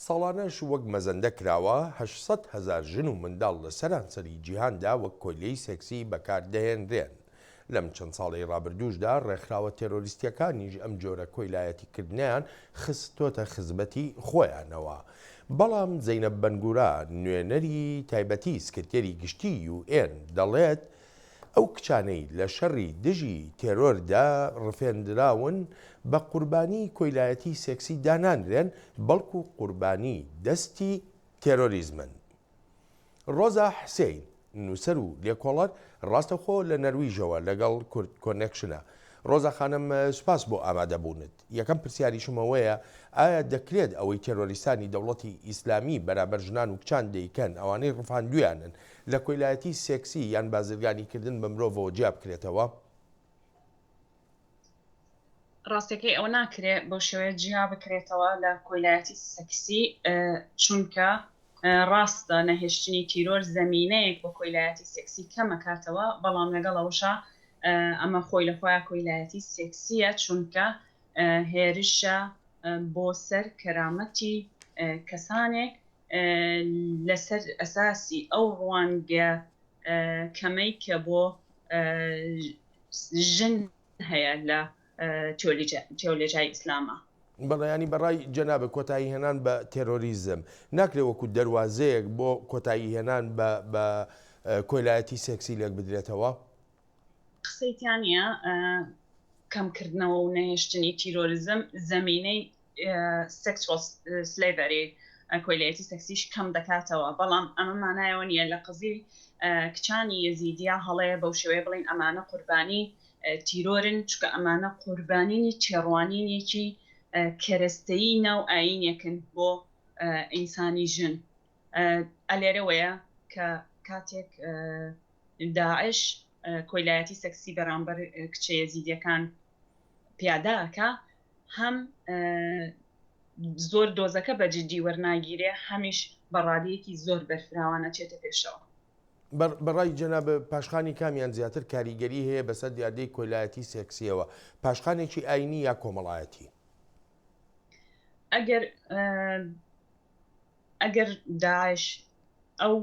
ساڵانەش وەک مەزەندە کراوە 800,000 ژن و منداڵ لە سەرانسەری جیهاندا وەک کۆیلەی سێکسی بەکاردەهێنرێن. لەم چەند ساڵی ڕابردووشدا ڕێکخراوە تێرۆریستیەکانیش ئەم جۆرە کۆیلایەتیکردنیان خستۆتە خزمەتی خۆیانەوە. بەڵام زەینەب بەنگورا نوێنەری تایبەتی سکرتێری گشتی UN دەڵێت ئەو کچانەی لە شەڕی دژی تێرۆردا ڕفێندراون بە قوربانی کۆیلایەتی سێکسی دانانرێن بەڵکو قوربانی دەستی تێرۆریزمن. ڕۆزا حسێن نووسەر و لێکۆڵەر ڕاستەخۆ لە نەرویژەوە لەگەڵ کورد کۆنێکشنە. ڕۆزا خانم سوپاس بۆ ئامادەبوونت. یەکەم پرسیاریشمەوەیە ئایا دەکرێت ئەوەی تێرۆریستانی دەوڵەتی ئیسلامی بەرامبەر ژنان و کچان دەیکەن ئەوانەی ڕفاندویانن لە کۆیلایەتی سێکسی یان بازرگانیکردن بە مرۆڤەوە جیا بکرێتەوە؟ ڕاستەکەی ئەو ناکرێت بۆ شێوەیە جیا بکرێتەوە لە کۆیلایەتی سێکسی، چونکە ڕاستە نەهێشتنی تیرۆر زەمینەیەک بۆ کۆیلایەتی سێکسی کەمەکاتەوە، بەڵام لەگەڵ ئەوشە ئەمە خۆی لە خۆیان کۆیلایەتی سێکسیە، چونکە هێرشە بۆ سەر کەرامەتی کەسانێک لەسەر ئەساسی ئەو ڕوانگە کەمەی کە بۆ ژن هەیە لە تیۆلۆژیای ئیسلامە. بەڵێنی بەڕای جەنابە کۆتایی هێنان بە تێرۆریزم ناکرێت وەکو دەواازەیەک بۆ کۆتایی هێنان بە کۆیلایەتی سێکسی لێک بدرێتەوە؟ قسەیتیانە کەمکردنەوە و نەهێشتنی تیرۆریزم زەمینەی سێکسوال سلێڤەری کۆیلایەتی سێکسیش کەم دەکاتەوە، بەڵام ئەمە مانایەوە نییە لە قزی کچانی یەزیدیا هەڵەیە بەو شێوەیە بڵین ئەمانە قوربانی تیرۆرن، چکە ئەمانە قوربانینی تێڕوانینێکی کەرەستەیی ناو ئاینێکن بۆ ئینسانی ژن. ئەلێرەوەیە کە کاتێک داعش کۆیلایەتی سێکسی بەرامبەر کچە یەزیدیەکان پیاداکە، هەم زۆر دۆزەکە بە جددی وەرناگیرێ، هەمیش بەڕادەیەکی زۆر بەرفراوانە چێتە پێشەوە. بەڕای جەنابە پاشخانی کامیان زیاتر کاریگەری هەیە بەسەر دیاردەی کۆیلایەتی سێکسیەوە، پاشخانێکی ئاینی یا کۆمەڵایەتی؟ ئەگەر داعش ئەو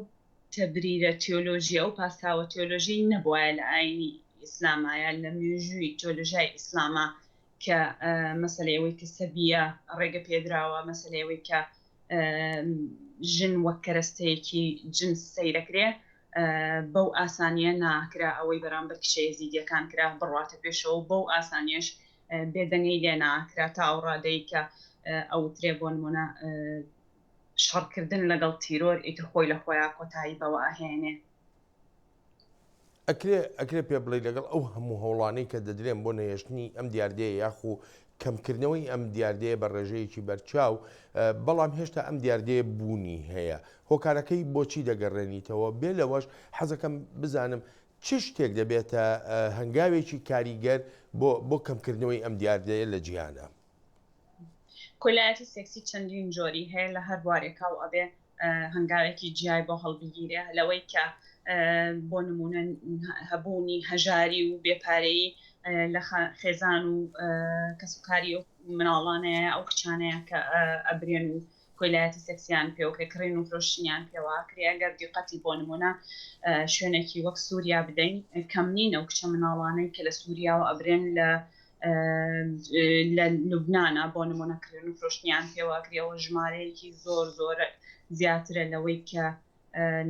تەبریرە تیۆلۆژی ئەو پاساوە تیۆلۆژی نەبووە لە ئاینی ئیسلامایە لە مێژووی تیۆلۆژیای ئیسلامە کە مەسەلەیەوەی کە سەبیە ڕێگە پێدراوە، مەسەلەیەوەی کە ژن وەک کەرەستەیەکی جنس سەیرەکرێ، بەو ئاسانیە ناکرا ئەوەی بەرامبەر کچە یەزیدیەکان کرا بڕواتە پێشەوە، بەو ئاسانیەش بێدەنگەی لێ ناکرا تا ئەو ڕادەی کە ئەوترێ بۆ نمونە شەڕکردن لەگەڵ تیرۆر ئیتر خۆی لە خۆیان کۆتایی بەوە ئاهێنێ. ئەکرێ پێ بڵێ لەگەڵ ئەو هەموو هەوڵانەی کە دەدرێن بۆ نەهێشتنی ئەم دیاردەیە یاخو کەمکردنەوەی ئەم دیاردەیە بە ڕێژەیەکی بەرچاو، بەڵام هێشتا ئەم دیاردەیە بوونی هەیە، هۆکارەکەی بۆچی دەگەڕێنیتەوە؟ بێ لەوەش حەزەکەم بزانم چ شتێک دەبێتە هەنگاوێکی کاریگەر بۆ کەمکردنەوەی ئەم دیاردەیە لە جیهانە؟ کۆیلایەتی سێکسی چەندین جۆری هەیە، لە هەر بوارێکا و ئەبێ هەنگاوێکی جیای بۆ هەڵبگیرێ، لەوەی کە بۆ نمونە هەبوونی هەژاری و بێپارەیی لە خێزان و کەسوکاری و مناڵانەیە ئەو کچانەیە کە ئەبرێن و کۆیلایەتی سێکسیان پێوەکە کڕین و فرۆشتنیان پێواکرێ. ئەگەر دیقەتی بۆ نمونە شوێنێکی وەک سووریا بدەین، کەم نینە و کچە مناڵانەی کە لە سووریاوە ئەبرێن لە لوبنانە بۆ نمونە کڕین و فرۆشتنیان پێواکرێەوە ژمارەیەکی زۆر زۆر زیاترە لەوەی کە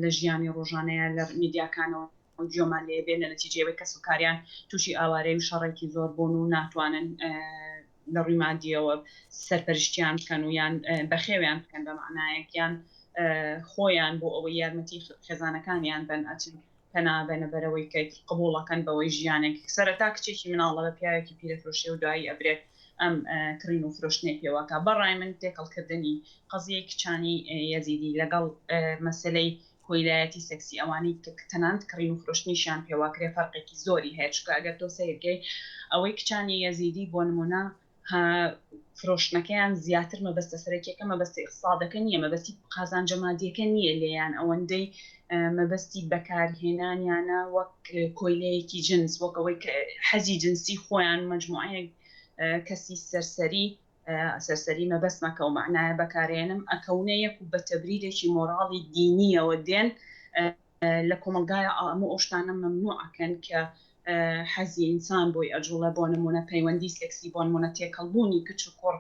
لە ژیانی ڕۆژانەیە لە میدیاکانەوە جۆمان لێ بێن لە نەتیجەوەی کەس و کاریان تووشی ئاوارەی و شەڕێکی زۆر بوون و ناتوانن لە ڕووی مادیەوە سەرپەرشتیان بکەن و یان بەخێویان بکەن بە معنایەکیان خۆیان بۆ ئەوەی یارمەتی خێزانەکانیان بن ئەچن پەنابەنە بەرەوەی کە قبوڵەکەن بەوەی ژیانێک سەرەتا کچێکی مناڵە بە پیاوێکی پیرەفرۆشی و دوایی ئەبرێت ئەم کڕین و فرۆشتنێک پێوەکە. بەڕای من تێکەڵکردنی قەزیەی کچانی یەزیدی لەگەڵ مەسەلەی کۆیلایەتی سێکسی ئەوانی کە تەنانەت کڕین و فرۆشتنیشیان پێواکرێ فەرقێکی زۆری هەیە، چکە ئەگەر تۆ سەیرگەی ئەوەی کچانی یەزیدی بۆ نمونە فرۆشتنەکەیان زیاتر مەبەستە سەرەکیەکە مەبەستی اقتصادەکە نییە، مەبەستی قازانجە مادیەکە نییە لێیان، ئەوەندەی مەبەستی بەکارهێنانیانە وەک کۆیلەیەکی جنس، وەک ئەوەی حەزی جنسی خۆیان مەجموعەیەک کەسی سەرسەری سەرسەری مەبەستمەکە و معنایە بەکارێنم ئەکەونەیەک و بە تەبریدێکی مۆراڵی دینیەوە دێن لە کۆمەلگایە ئەمە ئۆشتانە مەمنوعەکەن کە حەزی ئینسان بۆی ئەجوڵە بۆ نمونە پەیوەندی سێکسی بۆ نمونە تێکەڵبوونی کچ و کوڕ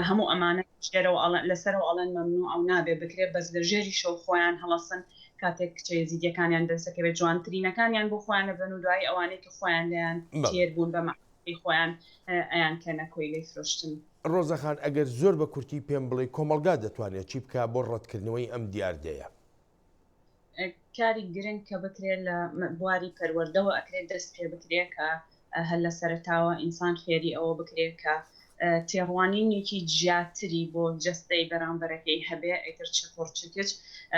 هەموو ئەمانە لەسەرەوە ئەڵەن مەمنوع ئەو نابێ بکرێت بەس لە ژێری شەو خۆیان هەڵەسن کاتێک کچە یەزیدیەکانیان دەستەکەوێت جوانترینەکانیان بۆ خۆیان بن و دوای ئەوانەی کە خۆیان لێیان تێر بوون بە مەعرفەی خۆیان ئەیان کەنە کۆیلەی فرۆشتن. ڕۆزەخان ئەگەر زۆر بە کورتی پێم بڵێ کۆمەلگا دەتوانێت چی بکە بۆ ڕەتکردنەوەی ئەم دیاردەیە؟ کاری گرنگ کە بکرێت لە بواری پەروەردەوە ئەکرێت دەست پێ بکرێت کە هەل لە سەرتاوە ئینسان فێری ئەوە بکرێت کە تێڕوانینێکی جیاتری بۆ جەستەی بەرامبەرەکەی هەبێ ئەیتر چپۆرچکچ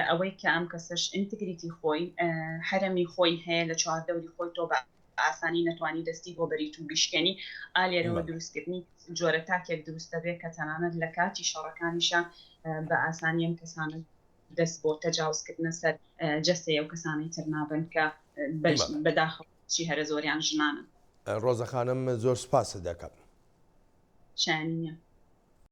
ئەوەی کە ئەم کەسش ئینتگریتی خۆی هەرەمی خۆی هەیە لە چواردەوری خۆی تۆ بە ئاسانی نەتوانی دەستی بۆ بەریت و بیشکێنی ئالێرەوە دروستکردنی جۆرە تاکێک دروستە بێت کە تەنانەت لە کاتی شەڕەکانیشە بە ئاسانی ئەم کەسانە دەست بۆ تەجاوزکردنە سەر جەستەی ئەو کەسانی تر نابن کە بەداخەڵی هەرە زۆریان ژنانن. ڕۆزەخانم زۆر سپاس دەکەم. شانینە.